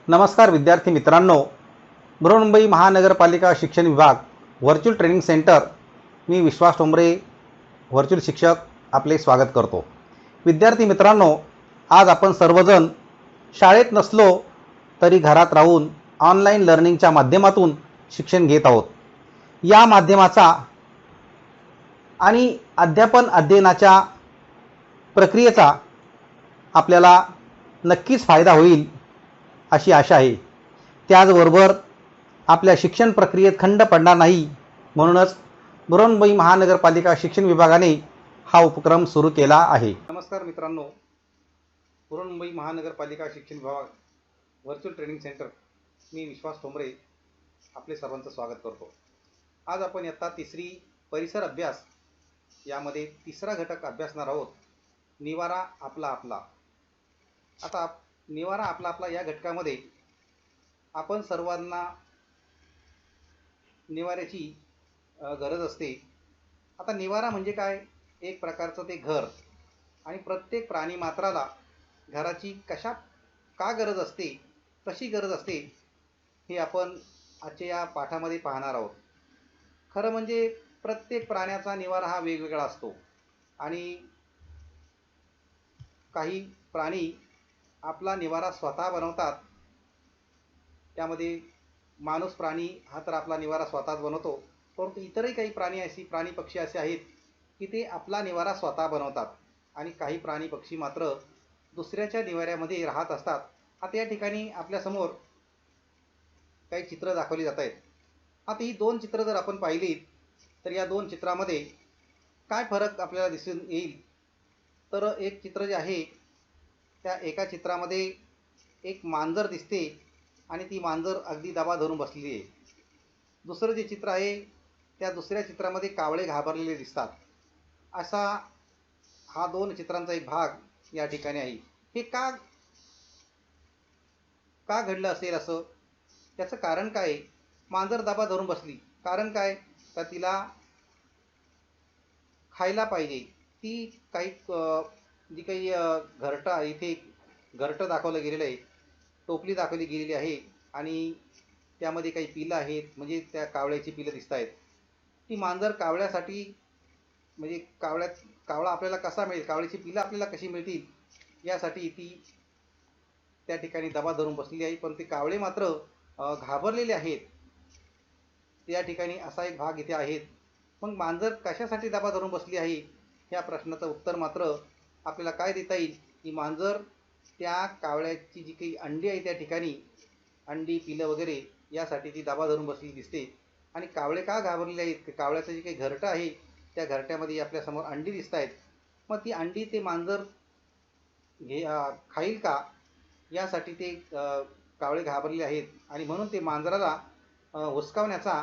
नमस्कार विद्यार्थी मित्रांनो, बृहन्मुंबई महानगरपालिका शिक्षण विभाग व्हर्च्युअल ट्रेनिंग सेंटर, मी विश्वास ठोंबरे व्हर्च्युअल शिक्षक आपले स्वागत करतो। विद्यार्थी मित्रांनो, आज आपण सर्वजण शाळेत नसलो तरी घरात राहून ऑनलाईन लर्निंगच्या माध्यमातून शिक्षण घेत आहोत। या माध्यमाचा आणि अध्यापन अध्ययनाच्या प्रक्रियेचा आपल्याला नक्कीच फायदा होईल अशी आशा आहे। त्याचबरोबर आपल्या शिक्षण प्रक्रियेत खंड पडणार नाही, म्हणूनच बृहन्मुंबई महानगरपालिका शिक्षण विभागाने हा उपक्रम सुरू केला आहे। नमस्कार मित्रांनो, बृहन्मुंबई महानगरपालिका शिक्षण विभाग व्हर्च्युअल ट्रेनिंग सेंटर, मी विश्वास ठोंबरे आपले सर्वांचं स्वागत करतो। आज आपण इयत्ता तिसरी परिसर अभ्यास यामध्ये तिसरा घटक अभ्यासणार आहोत, निवारा आपला आपला। आता निवारा आपला आपला या घटकामध्ये आपण सर्वांना निवाऱ्याची गरज असते। आता निवारा म्हणजे काय? एक प्रकारचं ते घर, आणि प्रत्येक प्राणी मात्राला घराची का गरज असते, कशी गरज असते, हे आपण आजच्या या पाठामध्ये पाहणार आहोत। खरं म्हणजे प्रत्येक प्राण्याचा निवारा हा वेगवेगळा असतो, आणि काही प्राणी आपला निवारा स्वतः बनवतात। त्यामध्ये माणूस प्राणी हा तर आपला निवारा स्वतःच बनवतो, परंतु इतरही काही प्राणी पक्षी असे आहेत की ते आपला निवारा स्वतः बनवतात, आणि काही प्राणी पक्षी मात्र दुसऱ्याच्या निवाऱ्यामध्ये राहत असतात। आता या ठिकाणी आपल्यासमोर काही चित्र दाखवली जात आहेत। आता ही दोन चित्र जर आपण पाहिली तर या दोन चित्रामध्ये काय फरक आपल्याला दिसून येईल, तर एक चित्र जे आहे त्या एका चित्रामध्ये एक मांजर दिसते, आणि ती मांजर अगदी दबा धरून बसलेली आहे। दुसरं जे चित्र आहे त्या दुसऱ्या चित्रामध्ये कावळे घाबरलेले दिसतात। असा हा दोन चित्रांचा एक भाग या ठिकाणी आहे। हे का घडलं असेल असं? त्याचं कारण काय? मांजर दबा धरून बसली, कारण काय? तर तिला खायला पाहिजे। ती काही जी काही घरटा, इथे घरटं दाखवलं गेलेलं आहे, टोपली दाखवली गेलेली आहे, आणि त्यामध्ये काही पिलं आहेत, म्हणजे त्या कावळ्याची पिलं दिसत आहेत। ती मांजर कावळ्यासाठी, म्हणजे कावळा आपल्याला कसा मिळेल, कावळ्याची पिलं आपल्याला कशी मिळतील, यासाठी ती त्या ठिकाणी दबा धरून बसलेली आहे। पण ते कावळे मात्र घाबरलेले आहेत। त्या ठिकाणी असा एक भाग इथे आहेत। मग मांजर कशासाठी दबा धरून बसली आहे या प्रश्नाचं उत्तर मात्र आपल्याला काय देता येईल की मांजर त्या कावळ्याची जी काही अंडी आहे त्या ठिकाणी अंडी, पिलं वगैरे यासाठी ती दबा धरून बसली दिसते। आणि कावळे का घाबरलेले आहेत? कावळ्याचं जे काही घरटं आहे त्या घरट्यामध्ये आपल्यासमोर अंडी दिसत आहेत। मग ती अंडी ते मांजर खाईल का, यासाठी ते कावळे घाबरलेले आहेत, आणि म्हणून ते मांजराला हुसकावण्याचा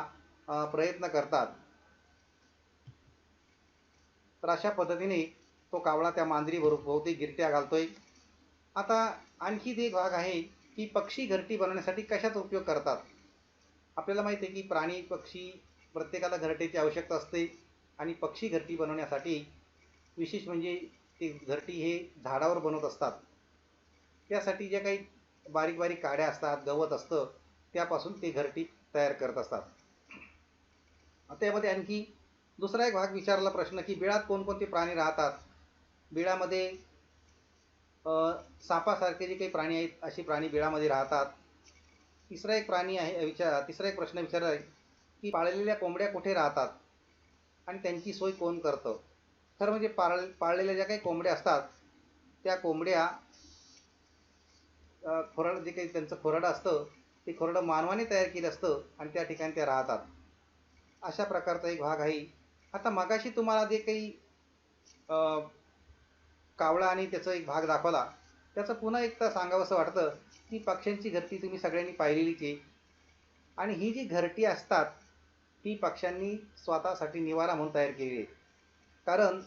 प्रयत्न करतात। तर अशा पद्धतीने तो कावळा त्या मांजरी भोवती गिरट्या घालतोय। आता आणखी एक भाग आहे की पक्षी घरटी बनवण्यासाठी कशाचा उपयोग करतात। आपल्याला माहिती आहे की प्राणी पक्षी प्रत्येकाला घरटेची आवश्यकता असते, आणि पक्षी घरटी बनवण्यासाठी विशेष म्हणजे ते घरटी हे झाडावर बनवत असतात। त्यासाठी ज्या काही बारीक बारीक काड्या असतात, गवत असतं, त्यापासून ते घरटी तयार करत असतात। त्यामध्ये आणखी दुसरा एक भाग विचारला प्रश्न की बिळात कोणकोणते प्राणी राहतात। बिळामध्ये सापासारखे जे काही प्राणी आहेत असे प्राणी बिळामध्ये राहतात। तिसरा एक प्रश्न विचारला आहे की पाळलेल्या कोंबड्या कुठे राहतात आणि त्यांची सोय कोण करतं। खरं म्हणजे पाळलेल्या ज्या काही कोंबड्या असतात त्या कोंबड्या खोराड, जे काही त्यांचं खोराडं असतं ते खोराडं मानवाने तयार केलं असतं, आणि त्या ठिकाणी त्या राहतात। अशा प्रकारचा एक भाग आहे। आता मगाशी तुम्हाला जे काही कावळा आणि त्याचा एक भाग दाखवला, त्याचं पुन्हा एकदा सांगावंसं वाटतं की पक्ष्यांची घरटी तुम्ही सगळ्यांनी पाहिलेलीच आहे, आणि ही जी घरटी असतात ती पक्ष्यांनी स्वतःसाठी निवारा म्हणून तयार केलेली आहे। कारण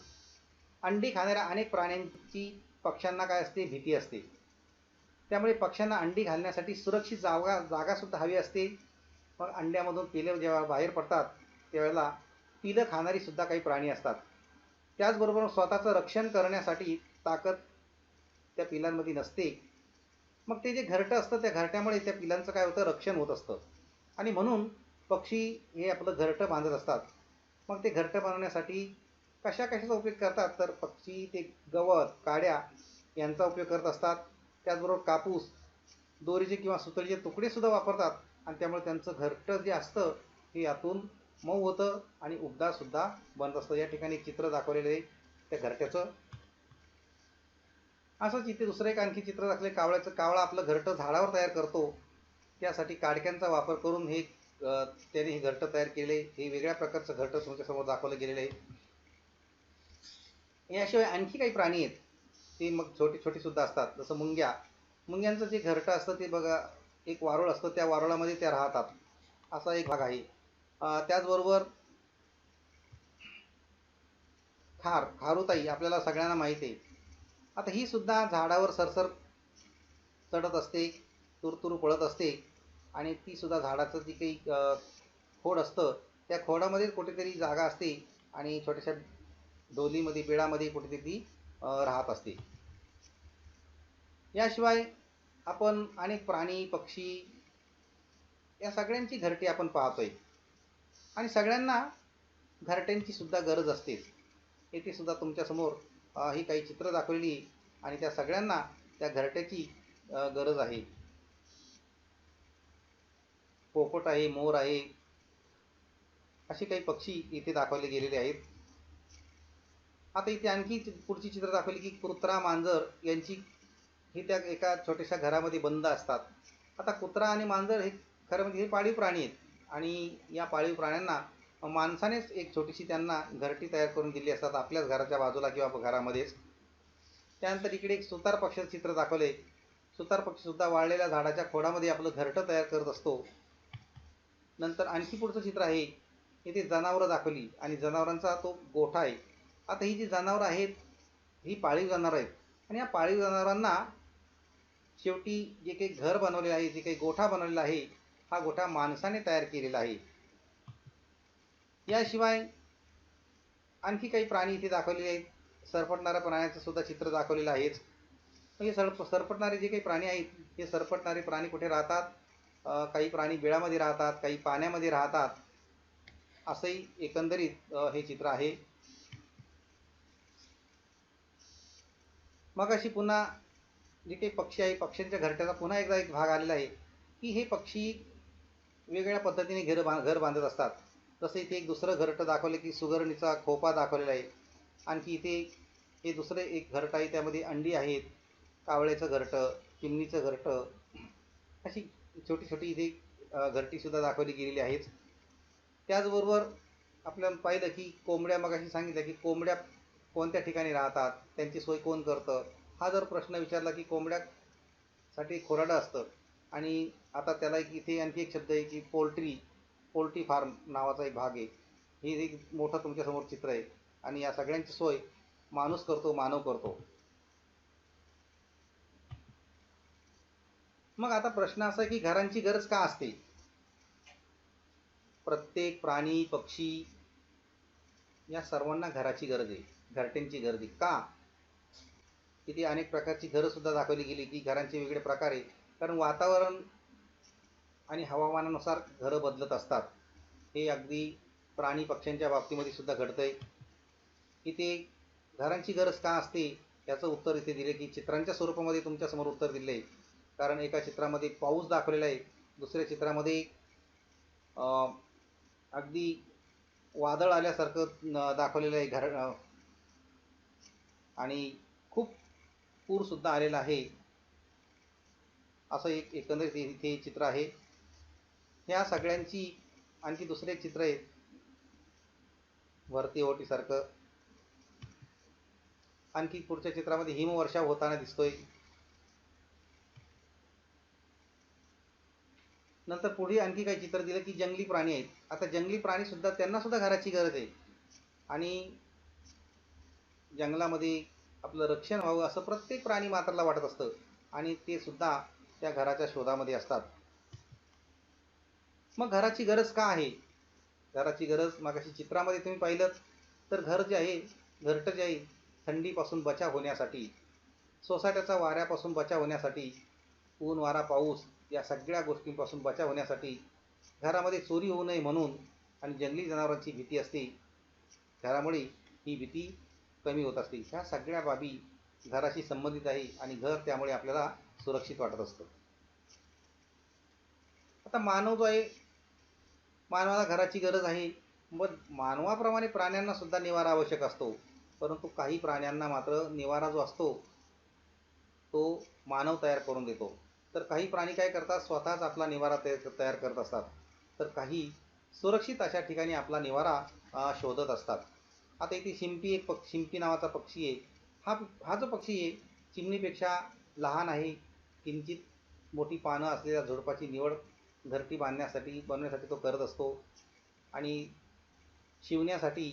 अंडी खाणाऱ्या अनेक प्राण्यांची पक्ष्यांना काय असते, भीती असते। त्यामुळे पक्ष्यांना अंडी घालण्यासाठी सुरक्षित जागासुद्धा हवी असते। मग अंड्यामधून पिलं जेव्हा बाहेर पडतात त्यावेळेला पिलं खाणारी सुद्धा काही प्राणी असतात। त्याचबरोबर स्वतःचं रक्षण करण्यासाठी ताकद त्या पिलांमध्ये नसते। मग ते जे घरटं असतं त्या घरट्यामुळे त्या पिलांचं काय होतं, रक्षण होत असतं. आणि म्हणून पक्षी हे आपलं घरटं बांधत असतात. मग ते घरटं बांधण्यासाठी कशाचा उपयोग करतात, तर पक्षी ते गवत, काड्या यांचा उपयोग करत असतात. त्याचबरोबर कापूस, दोरीचे किंवा सुतळीचे तुकडेसुद्धा वापरतात. आणि त्यामुळे त्यांचं घरटं जे असतं हे यातून मऊ होतं आणि उबदारसुद्धा बनत असतं. या ठिकाणी चित्र दाखवलेलं आहे त्या घरट्याचं. असंच इथे दुसरं एक आणखी चित्र दाखवले कावळ्याचं. कावळा आपलं घरटं झाडावर तयार करतो. त्यासाठी काडक्यांचा वापर करून त्याने हे घरटं तयार केले. हे वेगळ्या प्रकारचं घरटं तुमच्यासमोर दाखवलं गेलेलं आहे. याशिवाय आणखी काही प्राणी आहेत, ते मग छोटे छोटेसुद्धा असतात. जसं मुंग्यांचं जे घरटं असतं ते बघा, एक वारुळ असतं, त्या वारुळामध्ये त्या राहतात. असा एक भाग आहे. त्याचबरोबर खारुताई आपल्याला सगळ्यांना माहीत आहे. आता ही सुद्धा झाडावर सरसर चढत असते, तुरतुरू पळत असते. आणि ती सुद्धा झाडाचं जी काही खोड असतं त्या खोडामध्ये कुठेतरी जागा असते आणि छोट्याशा डोलीमध्ये, बिळामध्ये कुठेतरी ती राहत असते. याशिवाय आपण अनेक प्राणी, पक्षी या सगळ्यांची घरटी आपण पाहतोय. आणि सगळ्यांना घरट्यांची सुद्धा गरज असते. येथे सुद्धा तुमच्यासमोर ही काही चित्र दाखवलेली आणि त्या सगळ्यांना त्या घरट्याची गरज आहे. पोपट आहे, मोर आहे, असे काही पक्षी इथे दाखवले गेलेले आहेत. आता इथे आणखी पुढची चित्र दाखवली की कुत्रा, मांजर यांची ही त्या एका छोट्याशा घरामध्ये बंद असतात. आता कुत्रा आणि मांजर हे खरं म्हणजे हे पाळीव प्राणी आहेत आणि या पाळीव प्राण्यांना माणसानेच एक छोटीशी त्यांना घरटी तयार करून दिली असतात आपल्याच घराच्या बाजूला किंवा घरामध्येच. त्यानंतर इकडे एक सुतार पक्षाचं चित्र दाखवले. सुतार पक्षीसुद्धा वाळलेल्या झाडाच्या खोडामध्ये आपलं घरटं तयार करत असतो. नंतर आणखी पुढचं चित्र आहे, इथे जनावरं दाखवली आणि जनावरांचा तो गोठा आहे. आता ही जी जनावरं आहेत ही पाळीव जनावरं आहेत आणि या पाळीव जनावरांना शेवटी जे काही घर बनवलेलं आहे, जे काही गोठा बनवलेला आहे, हा गोठा माणसाने तयार केलेला आहे. याशिवाय आणखी काही प्राणी इथे दाखवलेले आहेत. सरपटणाऱ्या प्राण्याचं सुद्धा चित्र दाखवलेलं आहेच. हे सरपटणारे जे काही प्राणी आहेत, हे सरपटणारे प्राणी कुठे राहतात, काही प्राणी बिळामध्ये राहतात, काही पाण्यामध्ये राहतात. असंही एकंदरीत हे चित्र आहे. मग अशी पुन्हा जे काही पक्षी आहे, पक्ष्यांच्या घरट्याचा पुन्हा एकदा एक भाग आलेला आहे की हे पक्षी वेगवेगळ्या पद्धतीने घर बांधत असतात. जसं इथे एक दुसरं घरटं दाखवलं की सुगरणीचा खोपा दाखवलेला आहे. आणखी इथे हे दुसरं एक घरटं आहे, त्यामध्ये अंडी आहेत. कावळ्याचं घरटं, चिमणीचं घरटं, अशी छोटी छोटी इथे घरटीसुद्धा दाखवली गेलेली आहेत. त्याचबरोबर आपल्याला पाहिलं की कोंबड्या, मग अशी सांगितलं की कोंबड्या कोणत्या ठिकाणी राहतात, त्यांची सोय कोण करतं. हा जर प्रश्न विचारला की कोंबड्यासाठी खोराडं असतं. आणि आता त्याला इथे आणखी एक शब्द आहे की पोल्ट्री फार्म नावाचा एक भाग आहे. हे एक मोठं तुमच्यासमोर चित्र आहे आणि या सगळ्यांची सोय माणूस करतो, मानव करतो. मग आता प्रश्न असा आहे की घरांची गरज का असते. प्रत्येक प्राणी, पक्षी या सर्वांना घराची गरज आहे, घरट्यांची गरज आहे. का? तिथे अनेक प्रकारची घरंसुद्धा दाखवली गेली की घरांचे वेगळे प्रकार आहे. कारण वातावरण आणि हवामानानुसार घरं बदलत असतात. हे अगदी प्राणी, पक्ष्यांच्या बाबतीमध्ये सुद्धा घडतं आहे. इथे घरांची गरज का असते याचं उत्तर इथे दिले की चित्रांच्या स्वरूपामध्ये तुमच्यासमोर उत्तर दिले आहे. कारण एका चित्रामध्ये पाऊस दाखवलेला आहे, दुसऱ्या चित्रामध्ये अगदी वादळ आल्यासारखं दाखवलेलं आहे आणि खूप पूरसुद्धा आलेला आहे. असं एक एकंदरीत इथे चित्र आहे. ह्या सगळ्यांची आणखी दुसरे एक चित्र आहे वरती ओटीसारखं. आणखी पुढच्या चित्रामध्ये हिमवर्षाव होताना दिसतोय. नंतर पुढे आणखी काही चित्र दिलं की जंगली प्राणी आहेत. आता जंगली प्राणी सुद्धा, त्यांना सुद्धा घराची गरज आहे आणि जंगलामध्ये आपलं रक्षण व्हावं असं प्रत्येक प्राणी मात्राला वाटत असतं आणि ते सुद्धा त्या घराच्या शोधामध्ये असतात. मग घराची गरज का आहे. घराची गरज मग अशी चित्रामध्ये तुम्ही पाहिलं तर घर जे आहे, घरटं जे आहे, थंडीपासून बचाव होण्यासाठी, सोसाट्याचा वाऱ्यापासून बचाव होण्यासाठी, ऊन वारा पाऊस या सगळ्या गोष्टींपासून बचाव होण्यासाठी घरामध्ये चोरी होऊ नये म्हणून आणि जंगली जनावरांची भीती असते, घरामुळे ही भीती कमी होत असते. ह्या सगळ्या बाबी घराशी संबंधित आहे आणि घर त्यामुळे आपल्याला सुरक्षित वाटत असतं. आता मानव जो आहे, मानवाला घराची गरज आहे. मग मानवाप्रमाणे प्राण्यांना सुद्धा निवारा आवश्यक असतो, परंतु काही प्राण्यांना मात्र निवारा जो असतो तो मानव तयार करून देतो. तर काही प्राणी काय करतात, स्वतःच आपला निवारा तयार करत असतात, तर काही सुरक्षित अशा ठिकाणी आपला निवारा शोधत असतात. आता इथे शिंपी नावाचा पक्षी आहे. हा जो पक्षी आहे चिमणीपेक्षा लहान आहे. किंचित मोठी पानं असलेल्या झुडपाची निवड घरटी बनवण्यासाठी तो करत असतो आणि शिवण्यासाठी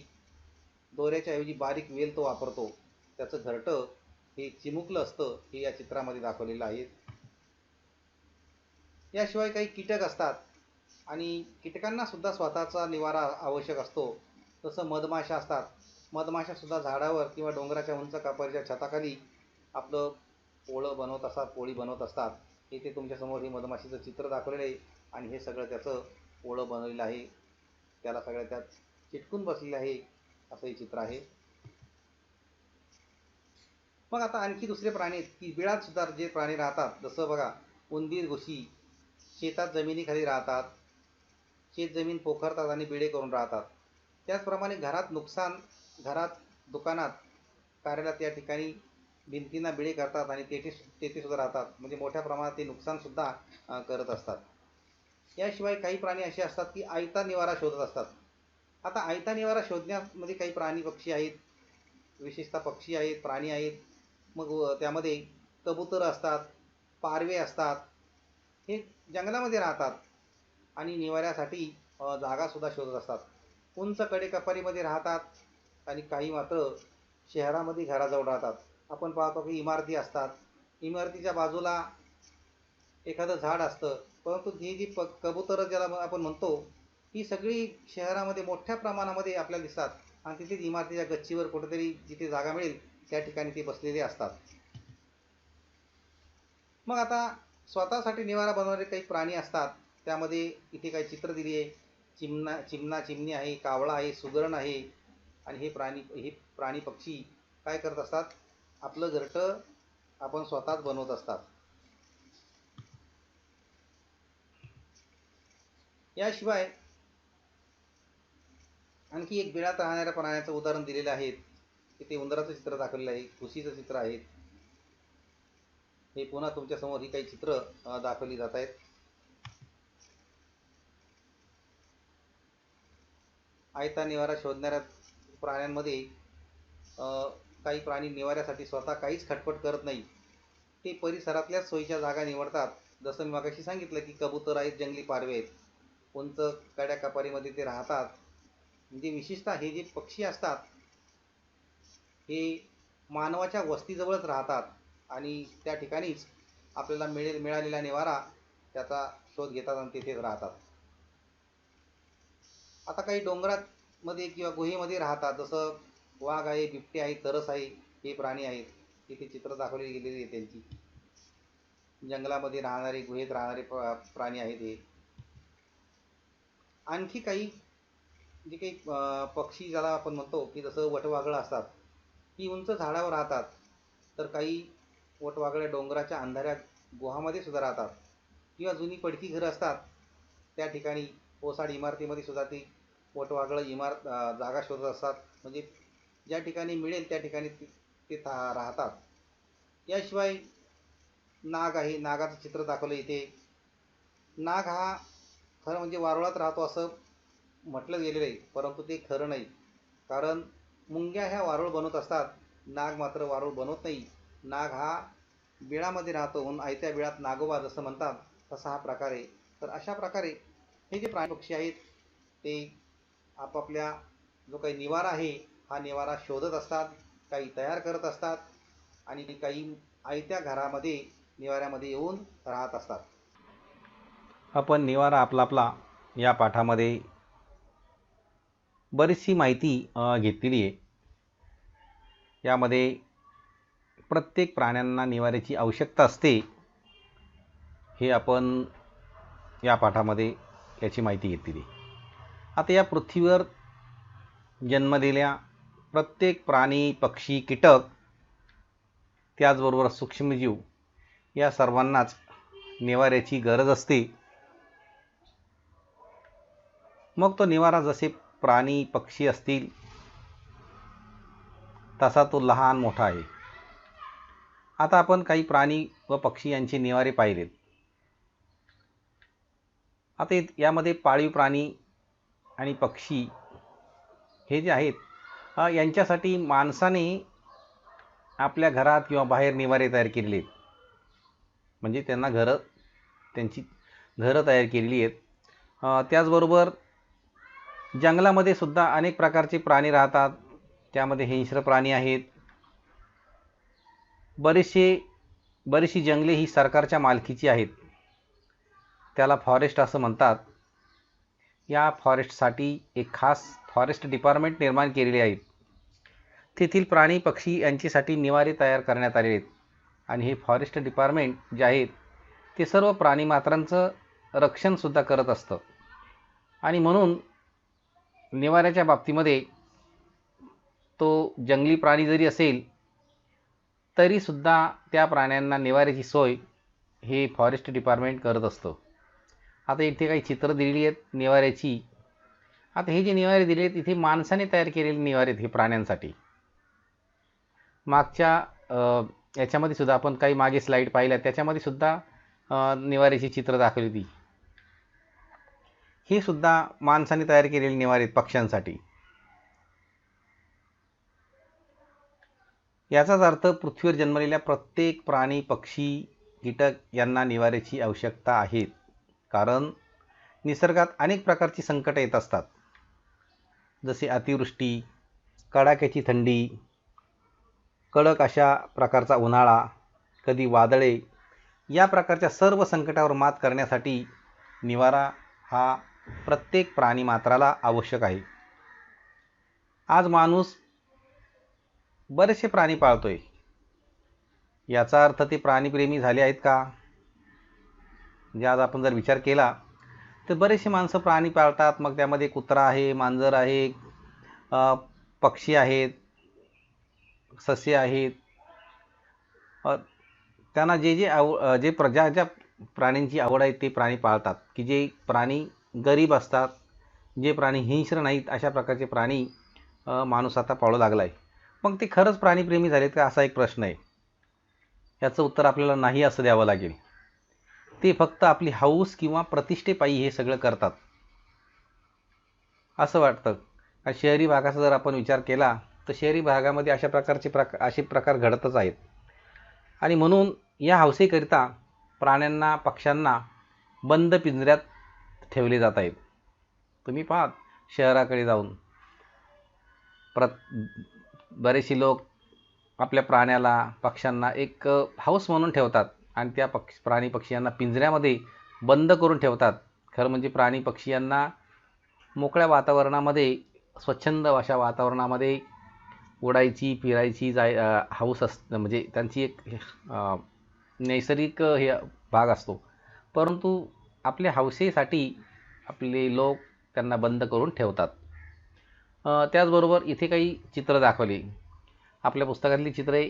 दोऱ्याच्या ऐवजी बारीक वेल तो वापरतो. त्याचं घरटं हे चिमुकलं असतं, हे या चित्रामध्ये दाखवलेलं आहे. याशिवाय काही कीटक असतात आणि कीटकांना सुद्धा स्वतःचा निवारा आवश्यक असतो. तसं मधमाशा असतात. मधमाशा सुद्धा झाडावर किंवा डोंगराच्या उंच कापडच्या छताखाली आपलं पोळी बनवत असतात. इथे तुमच्यासमोर हे मधमाशीचं चित्र दाखवलेलं आहे आणि हे सगळं त्याचं पोळं बनवलेलं आहे. त्याला सगळं त्यात चिटकून बसलेलं आहे, असं हे चित्र आहे. मग आता आणखी दुसरे प्राणी आहेत की बिळात सुद्धा जे प्राणी राहतात, जसं बघा उंदीर, घुशी शेतात जमिनीखाली राहतात, शेत जमीन पोखरतात आणि बिळे करून राहतात. त्याचप्रमाणे घरात, दुकानात, कार्यालयात या ठिकाणी भिंतींना बिळे करतात आणि तेथे सुद्धा राहतात. म्हणजे मोठ्या प्रमाणात ते नुकसानसुद्धा करत असतात. याशिवाय काही प्राणी असे असतात की आयता निवारा शोधत असतात. आता आयता निवारा शोधण्यामध्ये काही प्राणी पक्षी आहेत, विशेषतः पक्षी आहेत, प्राणी आहेत. मग त्यामध्ये कबूतर असतात, पारवे असतात. हे जंगलामध्ये राहतात आणि निवाऱ्यासाठी जागासुद्धा शोधत असतात. उंच कडेकपारीमध्ये राहतात आणि काही मात्र शहरामध्ये घराजवळ राहतात. आपण पाहतो की इमारती असतात, इमारतीच्या बाजूला एखादं झाड असतं, परंतु ही जी कबुतरं ज्याला आपण म्हणतो, ही सगळी शहरामध्ये मोठ्या प्रमाणामध्ये आपल्याला दिसतात आणि तिथेच इमारतीच्या गच्चीवर कुठेतरी जिथे जागा मिळेल त्या ठिकाणी ते बसलेले असतात. मग आता स्वतःसाठी निवारा बनवणारे काही प्राणी असतात. त्यामध्ये इथे काही चित्र दिली आहे. चिमणी आहे, कावळा आहे, सुगरण आहे आणि हे प्राणी पक्षी काय करत असतात, आपलं घरटं आपण स्वतःच बनवत असतात. याशिवाय आणखी एक बिळात राहणाऱ्या प्राण्याचं उदाहरण दिलेलं आहे. इथे उंदराचं चित्र दाखवलेलं आहे, घुशीचं चित्र आहे. हे पुन्हा तुमच्यासमोर ही काही चित्र दाखवली जात आहेत. आयता निवारा शोधणाऱ्या प्राण्यांमध्ये काही प्राणी निवाऱ्यासाठी स्वतः काहीच खटपट करत नाही. ते परिसरातल्याच सोयीच्या जागा निवडतात. जसं मी मगाशी सांगितलं की कबूतर आहेत, जंगली पारवे आहेत, उंच कड्या कपारीमध्ये ते राहतात. म्हणजे विशेषतः हे जे पक्षी असतात हे मानवाच्या वस्तीजवळच राहतात आणि त्या ठिकाणीच आपल्याला मिळालेला निवारा त्याचा शोध घेतात आणि तिथेच राहतात. आता काही डोंगरामध्ये किंवा गुहेमध्ये राहतात, जसं वाघ आहे, बिबटे आहे, तरस आहे, हे प्राणी आहेत. तिथे चित्र दाखवली गेलेली आहे त्यांची. जंगलामध्ये राहणारे, गुहेत राहणारे प्राणी आहेत हे. आणखी काही जे काही पक्षी ज्याला आपण म्हणतो की जसं वटवाघळं असतात, ही उंच झाडावर राहतात. तर काही वटवाघळे डोंगराच्या अंधाऱ्या गुहामध्ये सुद्धा राहतात किंवा जुनी पडकी घरं असतात त्या ठिकाणी ओसाड इमारतीमध्ये सुद्धा ती वटवाघळं जागा शोधत असतात. म्हणजे ज्या ठिकाणी मिळेल त्या ठिकाणी ते राहतात. याशिवाय नाग आहे, नागाचं चित्र दाखवलं इथे. नाग हा खरं म्हणजे वारुळात राहतो असं म्हटलं गेलेलं आहे, परंतु ते खरं नाही. कारण मुंग्या ह्या वारूळ बनवत असतात, नाग मात्र वारूळ बनवत नाही. नाग हा बिळामध्ये राहतो म्हणून आयत्या बिळात नागोबा जसं म्हणतात तसा हा प्रकार आहे. तर अशा प्रकारे हे जे प्राणी पक्षी आहेत ते आपापल्या जो काही निवारा आहे हा निवारा शोधत असतात, काही तयार करत असतात आणि काही आयत्या घरामध्ये निवाऱ्यामध्ये येऊन राहत असतात. आपण निवारा आपला या पाठामध्ये बरीचशी माहिती घेतलेली आहे. यामध्ये प्रत्येक प्राण्यांना निवाऱ्याची आवश्यकता असते. हे आपण या पाठामध्ये याची माहिती घेतली. आता या पृथ्वीवर जन्मलेल्या प्रत्येक प्राणी, पक्षी, कीटक, त्याचबरोबर सूक्ष्मजीव या सर्वांनाच निवाऱ्याची गरज असते. मग तो निवारा जसे प्राणी, पक्षी असतील तसा तो लहान मोठा आहे. आता आपण काही प्राणी व पक्षी यांचे निवारे पाहिलेत. आता यामध्ये पाळीव प्राणी आणि पक्षी हे जे आहेत यांच्यासाठी माणसाने आपल्या घरात किंवा बाहेर निवारे तयार केलेले आहेत. म्हणजे त्यांची घरं तयार केलेली आहेत. त्याचबरोबर जंगलामध्ये सुद्धा अनेक प्रकारचे प्राणी राहतात. त्यामध्ये हिंस्र प्राणी आहेत. बरीचशी जंगले ही सरकारच्या मालकीची आहेत. त्याला फॉरेस्ट असं म्हणतात. या फॉरेस्टसाठी एक खास फॉरेस्ट डिपार्टमेंट निर्माण केलेले आहेत. तेथील प्राणी, पक्षी यांच्यासाठी निवारे तयार करण्यात आलेले आहेत. आणि हे फॉरेस्ट डिपार्टमेंट जे आहेत ते सर्व प्राणीमात्रांचं रक्षणसुद्धा करत असतं. आणि म्हणून निवाऱ्याच्या बाबतीमध्ये तो जंगली प्राणी जरी असेल तरीसुद्धा त्या प्राण्यांना निवाऱ्याची सोय हे फॉरेस्ट डिपार्टमेंट करत असतं. आता इथे काही चित्र दिलेली आहेत निवाऱ्याची. आता हे जे निवारे दिले आहेत इथे माणसाने तयार केलेले निवारे आहेत हे प्राण्यांसाठी. मागच्या याच्यामध्ये सुद्धा आपण काही मागे स्लाईड पाहिल्या, त्याच्यामध्ये सुद्धा निवाऱ्याची चित्र दाखवली होती. हे सुद्धा माणसाने तयार केलेले निवारे आहेत पक्ष्यांसाठी. याचाच अर्थ पृथ्वीवर जन्मलेल्या प्रत्येक प्राणी, पक्षी, कीटक यांना निवाऱ्याची आवश्यकता आहे. कारण निसर्गात अनेक प्रकारची संकटे येत असतात. जसे अतिवृष्टी, कडाक्याची थंडी, कडक अशा प्रकारचा उन्हाळा, कधी वादळे, या प्रकारच्या सर्व संकटावर मात करण्यासाठी निवारा हा प्रत्येक प्राणीमात्राला आवश्यक आहे. आज माणूस बरेचसे प्राणी पाळतोय. याचा अर्थ ते प्राणीप्रेमी झाले आहेत का? म्हणजे आज आपण जर विचार केला तर बरेचसे माणसं प्राणी पाळतात. मग त्यामध्ये कुत्रा आहे, मांजर आहे, पक्षी आहेत, ससे आहेत. त्यांना ज्या प्राण्यांची आवड आहे ते प्राणी पाळतात. की जे प्राणी गरीब असतात, जे प्राणी हिंस्र नाहीत, अशा प्रकारचे प्राणी माणूस आता पाळू लागला आहे. मग ते खरंच प्राणीप्रेमी झालेत का असा एक प्रश्न आहे. याचं उत्तर आपल्याला नाही असं द्यावं लागेल. ते फक्त आपली हौस किंवा प्रतिष्ठेपायी हे सगळं करतात असं वाटतं. शहरी भागाचा जर आपण विचार केला तर शहरी भागामध्ये असे प्रकार घडतच आहेत. आणि म्हणून या हौसेकरिता प्राण्यांना, पक्ष्यांना बंद पिंजऱ्यात ठेवले जात आहेत. तुम्ही पहा शहराकडे जाऊन बरेचसे लोक आपल्या प्राण्याला, पक्ष्यांना एक हौस म्हणून ठेवतात आणि त्या प्राणी पक्ष्यांना पिंजऱ्यामध्ये बंद करून ठेवतात. खरं म्हणजे प्राणी पक्ष्यांना मोकळ्या वातावरणामध्ये, स्वच्छंद अशा वातावरणामध्ये उडायची, फिरायची हौस असते. म्हणजे त्यांची एक नैसर्गिक हे भाग असतो. परंतु आपल्या हौसेसाठी आपले लोक त्यांना बंद करून ठेवतात. त्याचबरोबर इथे काही चित्र दाखवली, आपल्या पुस्तकातली चित्रे.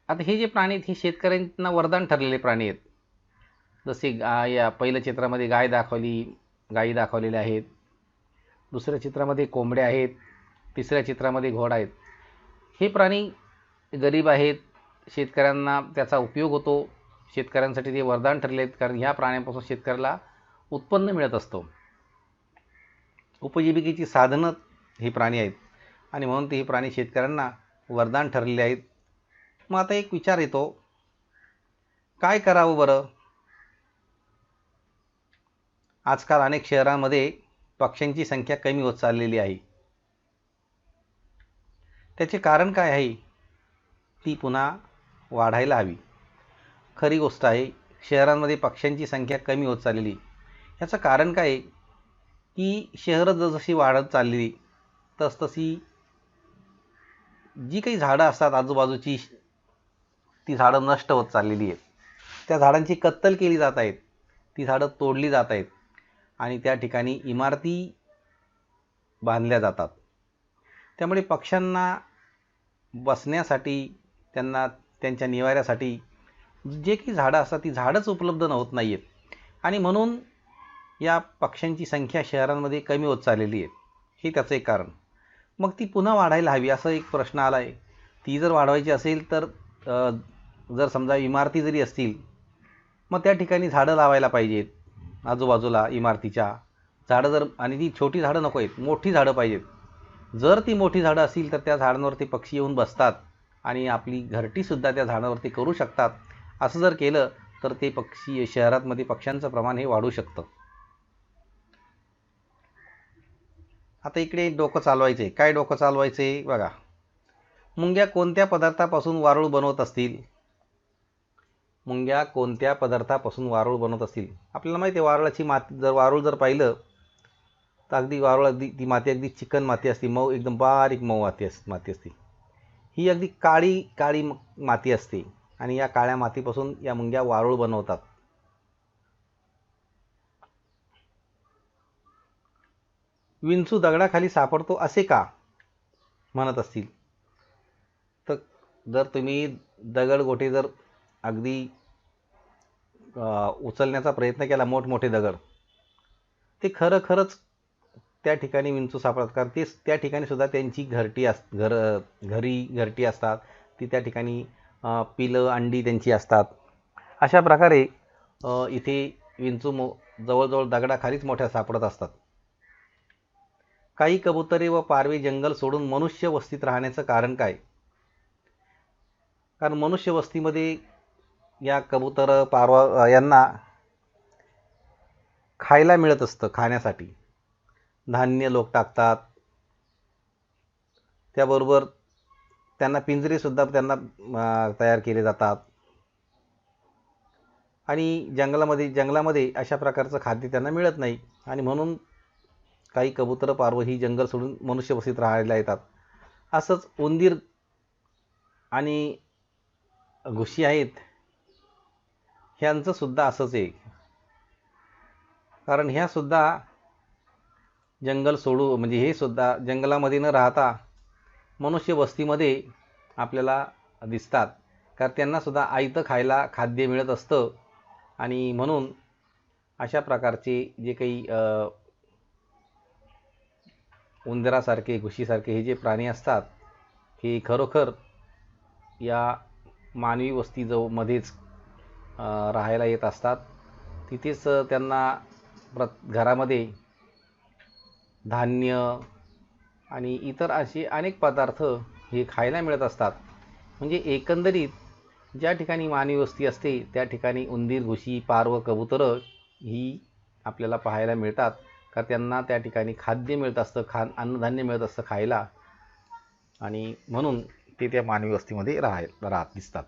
आता हे जे प्राणी आहेत हे शेतकऱ्यांना वरदान ठरलेले प्राणी आहेत. जसे या पहिल्या चित्रामध्ये गाई दाखवलेल्या आहेत. दुसऱ्या चित्रामध्ये कोंबड्या आहेत. तिसऱ्या चित्रामध्ये घोडा आहेत. हे प्राणी गरीब आहेत, शेतकऱ्यांना त्याचा उपयोग होतो. शेतकऱ्यांसाठी ते वरदान ठरले आहेत. कारण ह्या प्राण्यांपासून शेतकऱ्याला उत्पन्न मिळत असतो. उपजीविकेची साधनं हे प्राणी आहेत आणि म्हणून ते हे प्राणी शेतकऱ्यांना वरदान ठरलेले आहेत. मग आता एक विचार येतो, काय करावं बरं? आजकाल अनेक शहरांमध्ये पक्ष्यांची संख्या कमी होत चाललेली आहे. त्याचे कारण काय आहे? ती पुन्हा वाढायला हवी. खरी गोष्ट आहे, शहरांमध्ये पक्ष्यांची संख्या कमी होत चाललेली. याचं कारण काय आहे की शहरं जशी वाढत चाललेली तसतशी जी काही झाडं असतात आजूबाजूची, ती झाडं नष्ट होत चाललेली आहेत. त्या झाडांची कत्तल केली जात आहेत, ती झाडं तोडली जात आहेत आणि त्या ठिकाणी इमारती बांधल्या जातात. त्यामुळे पक्ष्यांना बसण्यासाठी, त्यांना त्यांच्या निवाऱ्यासाठी जे की झाडं असतात ती झाडंच उपलब्ध होत नाही आहेत आणि म्हणून या पक्ष्यांची संख्या शहरांमध्ये कमी होत चाललेली आहे. हे त्याचं एक कारण. मग ती पुन्हा वाढायला हवी असा एक प्रश्न आला आहे. ती जर वाढवायची असेल तर जर समजा इमारती जरी असतील मग त्या ठिकाणी झाडं लावायला पाहिजेत आजूबाजूला इमारतीच्या. झाडं जर, आणि ती छोटी झाडं नको आहेत, मोठी झाडं पाहिजेत. जर ती मोठी झाडं असतील तर त्या झाडांवरती पक्षी येऊन बसतात आणि आपली घरटीसुद्धा त्या झाडावरती करू शकतात. असं जर केलं तर ते पक्षी शहरांमध्ये पक्ष्यांचं प्रमाण हे वाढू शकतं. आता इकडे डोकं चालवायचे. काय डोकं चालवायचे बघा. मुंग्या कोणत्या पदार्थापासून वारूळ बनवत असतील? मुंग्या कोणत्या पदार्थापासून वारूळ बनवत असतील? आपल्याला माहिती आहे वारुळाची माती, जर वारूळ जर पाहिलं तर अगदी वारूळ, अगदी ती माती अगदी चिकन माती असते, मऊ, एकदम बारीक मऊ माती असते. ही अगदी काळी माती असते आणि या काळ्या मातीपासून या मुंग्या वारूळ बनवतात. विंचू दगडाखाली सापडतो असे का म्हणत असतील? तर जर तुम्ही दगडगोटे जर अगदी उचलण्याचा प्रयत्न केला, मोठमोठे दगड, ते खरंच त्या ठिकाणी विंचू सापडतात. कारण ते त्या ठिकाणी सुद्धा त्यांची घरटी असतात. ती त्या ठिकाणी पिलं अंडी त्यांची असतात. अशा प्रकारे इथे विंचू जवळजवळ दगडाखालीच मोठ्या सापडत असतात. काही कबुतरे व पारवे जंगल सोडून मनुष्य वस्तीत राहण्याचं कारण काय? कारण मनुष्य वस्तीमध्ये या कबूतर, पारवा यांना खायला मिळत असतं. खाण्यासाठी धान्य लोक टाकतात. त्याबरोबर त्यांना पिंजरेसुद्धा त्यांना तयार केले जातात आणि जंगलामध्ये अशा प्रकारचं खाद्य त्यांना मिळत नाही आणि म्हणून काही कबूतर, पारवं ही जंगल सोडून मनुष्य वस्तीत राहायला येतात. असंच उंदीर आणि घुशी आहेत, ह्यांचं सुद्धा असंच आहे. कारण ह्या सुद्धा जंगल सोडू, म्हणजे हे सुद्धा जंगलामध्ये न राहता मनुष्य वस्तीमध्ये आपल्याला दिसतात. कारण त्यांना सुद्धा आयतं खायला खाद्य मिळत असतं आणि म्हणून अशा प्रकारचे जे काही उंदरासारखे, घुशीसारखे हे जे प्राणी असतात हे खरोखर या मानवी वस्तीमध्येच राहायला येत असतात. तिथेच त्यांना घरामध्ये धान्य आणि इतर असे अनेक पदार्थ हे खायला मिळत असतात. म्हणजे एकंदरीत ज्या ठिकाणी मानवी वस्ती असते त्या ठिकाणी उंदीर, घुशी, पारवं, कबुतरं ही आपल्याला पाहायला मिळतात. का त्यांना त्या ठिकाणी खाद्य मिळत असतं, अन्नधान्य मिळत असतं खायला आणि म्हणून ते त्या मानवी वस्तीमध्ये राहत दिसतात.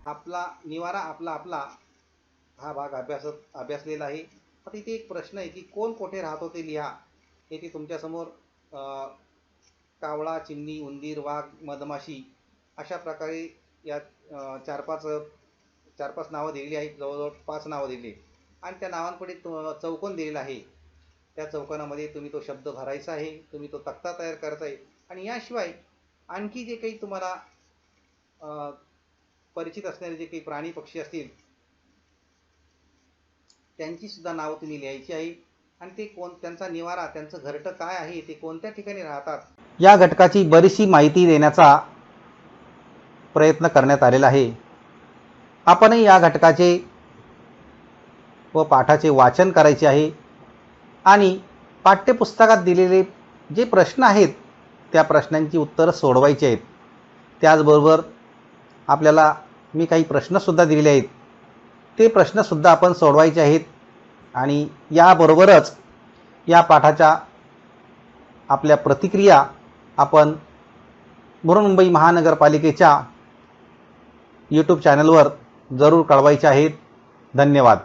आपला निवारा आपला हा भाग अभ्यासलेला आहे. आता इथे एक प्रश्न आहे की कोण कोठे राहतो ते लिहा. येथे तुमच्यासमोर कावळा, चिमणी, उंदीर, वाघ, मधमाशी अशा प्रकारे या 4-5 नावं दिलेली आहेत. जवळजवळ 5 नावं दिली आणि त्या नावांपुढे चौकोन दिलेला आहे. त्या चौकोनामध्ये तुम्ही तो शब्द भरायचा आहे, तुम्ही तो तक्ता तयार करायचा आहे आणि याशिवाय आणखी जे काही तुम्हाला परिचित असणारे जे काही प्राणी पक्षी असतील त्यांची सुद्धा नावं तुम्ही लिहायची आहे आणि ते त्यांचा निवारा, त्यांचं घरटं काय आहे, ते कोणत्या ठिकाणी राहतात, या घटकाची बरीचशी माहिती देण्याचा प्रयत्न करण्यात आलेला आहे. आपणही या घटकाचे व पाठाचे वाचन करायचे आहे आणि पाठ्यपुस्तकात दिलेले जे प्रश्न आहेत त्या प्रश्नांची उत्तरं सोडवायची आहेत. त्याचबरोबर आपल्याला मी काही प्रश्नसुद्धा दिलेले आहेत, ते प्रश्नसुद्धा आपण सोडवायचे आहेत आणि याबरोबरच या पाठाच्या आपल्या प्रतिक्रिया आपण बृहन्मुंबई महानगरपालिकेच्या यूट्यूब चॅनलवर जरूर कळवायच्या आहेत. धन्यवाद.